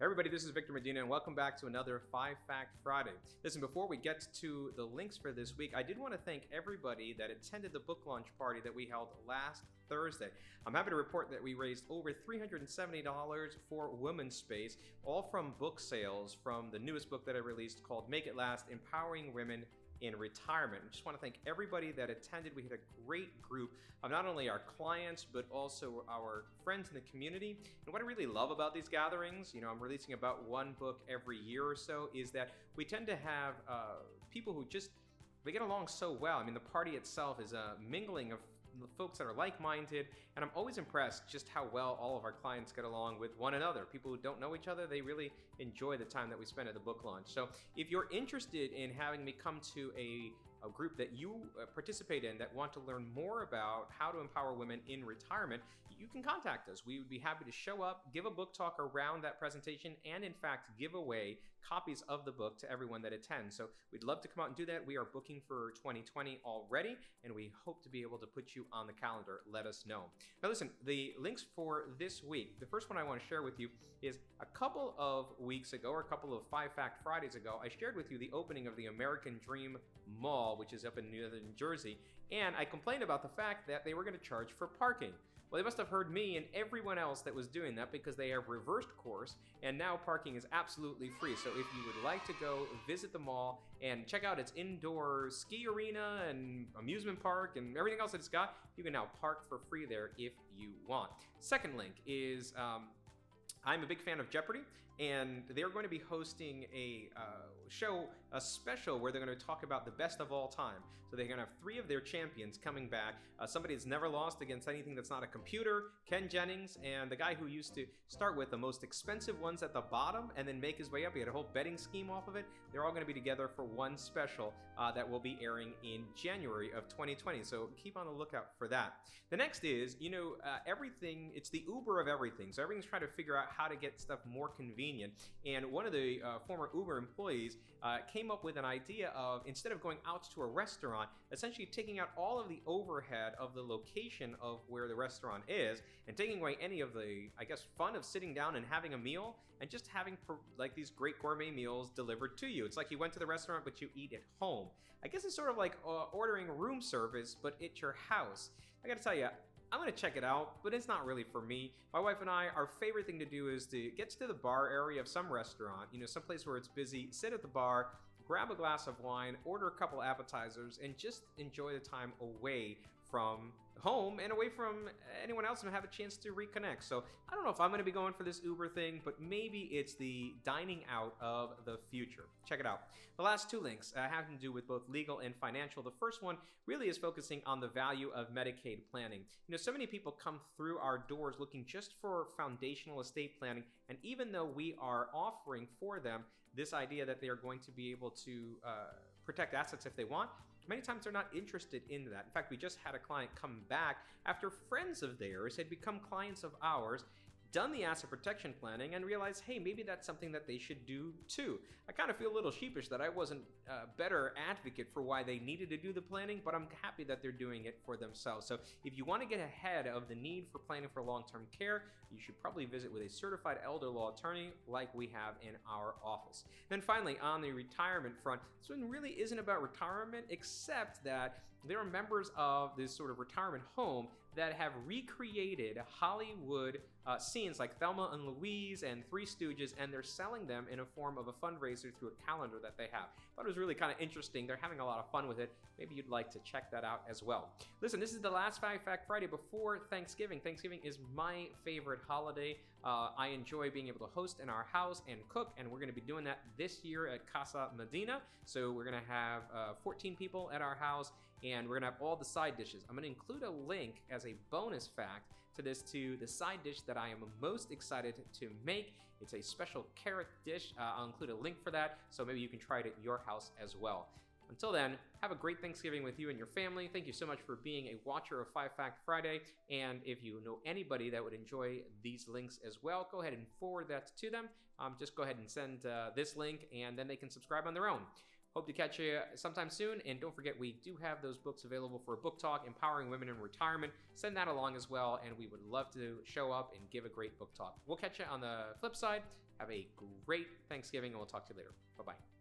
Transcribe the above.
Everybody, this is Victor Medina, and welcome back to another 5 Fact Friday. Listen, before we get to the links for this week, I did want to thank everybody that attended the book launch party that we held last Thursday. I'm happy to report that we raised over $370 for Women's Space, all from book sales from the newest book that I released called Make It Last: Empowering Women in Retirement. I just want to thank everybody that attended. We had a great group of not only our clients, but also our friends in the community. And what I really love about these gatherings, I'm releasing about one book every year or so, is that we tend to have people who they get along so well. I mean, the party itself is a mingling of the folks that are like-minded, and I'm always impressed just how well all of our clients get along with one another. People who don't know each other, they really enjoy the time that we spend at the book launch. So if you're interested in having me come to a group that you participate in that want to learn more about how to empower women in retirement, you can contact us. We would be happy to show up, give a book talk around that presentation, and in fact, give away copies of the book to everyone that attends. So we'd love to come out and do that. We are booking for 2020 already, and we hope to be able to put you on the calendar. Let us know. Now listen, the links for this week, the first one I want to share with you is a couple of weeks ago, or a couple of 5 Fact Fridays ago, I shared with you the opening of the American Dream Mall, which is up in Northern Jersey, and I complained about the fact that they were going to charge for parking. Well, they must have heard me and everyone else that was doing that, because they have reversed course, and now parking is absolutely free. So if you would like to go visit the mall and check out its indoor ski arena and amusement park and everything else that it's got, you can now park for free there if you want. Second link is I'm a big fan of Jeopardy, and they're going to be hosting a special where they're going to talk about the best of all time. So they're going to have 3 of their champions coming back. Somebody that's never lost against anything that's not a computer, Ken Jennings, and the guy who used to start with the most expensive ones at the bottom and then make his way up. He had a whole betting scheme off of it. They're all going to be together for one special that will be airing in January of 2020. So keep on the lookout for that. The next is, everything, it's the Uber of everything. So everything's trying to figure out how to get stuff more convenient. And one of the former Uber employees came up with an idea of, instead of going out to a restaurant, essentially taking out all of the overhead of the location of where the restaurant is and taking away any of the, fun of sitting down and having a meal and just having these great gourmet meals delivered to you. It's like you went to the restaurant, but you eat at home. I guess it's sort of like ordering room service, but at your house. I gotta tell you, I'm going to check it out, but it's not really for me. My wife and I, our favorite thing to do is to get to the bar area of some restaurant, someplace where it's busy, sit at the bar, grab a glass of wine, order a couple appetizers, and just enjoy the time away from home and away from anyone else and have a chance to reconnect. So I don't know if I'm going to be going for this Uber thing, but maybe it's the dining out of the future. Check it out. The last 2 links have to do with both legal and financial. The first one really is focusing on the value of Medicaid planning. So many people come through our doors looking just for foundational estate planning, and even though we are offering for them this idea that they are going to be able to protect assets if they want, many times they're not interested in that. In fact, we just had a client come back after friends of theirs had become clients of ours, done the asset protection planning, and realized, hey, maybe that's something that they should do too. I kind of feel a little sheepish that I wasn't a better advocate for why they needed to do the planning, but I'm happy that they're doing it for themselves. So if you want to get ahead of the need for planning for long-term care, you should probably visit with a certified elder law attorney like we have in our office. Then finally, on the retirement front, this one really isn't about retirement, except that there are members of this sort of retirement home that have recreated Hollywood scenes like Thelma and Louise and Three Stooges, and they're selling them in a form of a fundraiser through a calendar that they have. I thought it was really kind of interesting. They're having a lot of fun with it. Maybe you'd like to check that out as well. Listen, this is the last 5 Fact Friday before Thanksgiving. Thanksgiving is my favorite holiday. I enjoy being able to host in our house and cook, and we're going to be doing that this year at Casa Medina. So we're going to have 14 people at our house, and we're going to have all the side dishes. I'm going to include a link as a bonus fact to the side dish that I am most excited to make. It's a special carrot dish. I'll include a link for that, so maybe you can try it at your house as well. Until then, have a great Thanksgiving with you and your family. Thank you so much for being a watcher of 5 Fact Friday. And if you know anybody that would enjoy these links as well, go ahead and forward that to them. Just go ahead and send this link, and then they can subscribe on their own. Hope to catch you sometime soon. And don't forget, we do have those books available for book talk, Empowering Women in Retirement. Send that along as well, and we would love to show up and give a great book talk. We'll catch you on the flip side. Have a great Thanksgiving, and we'll talk to you later. Bye-bye.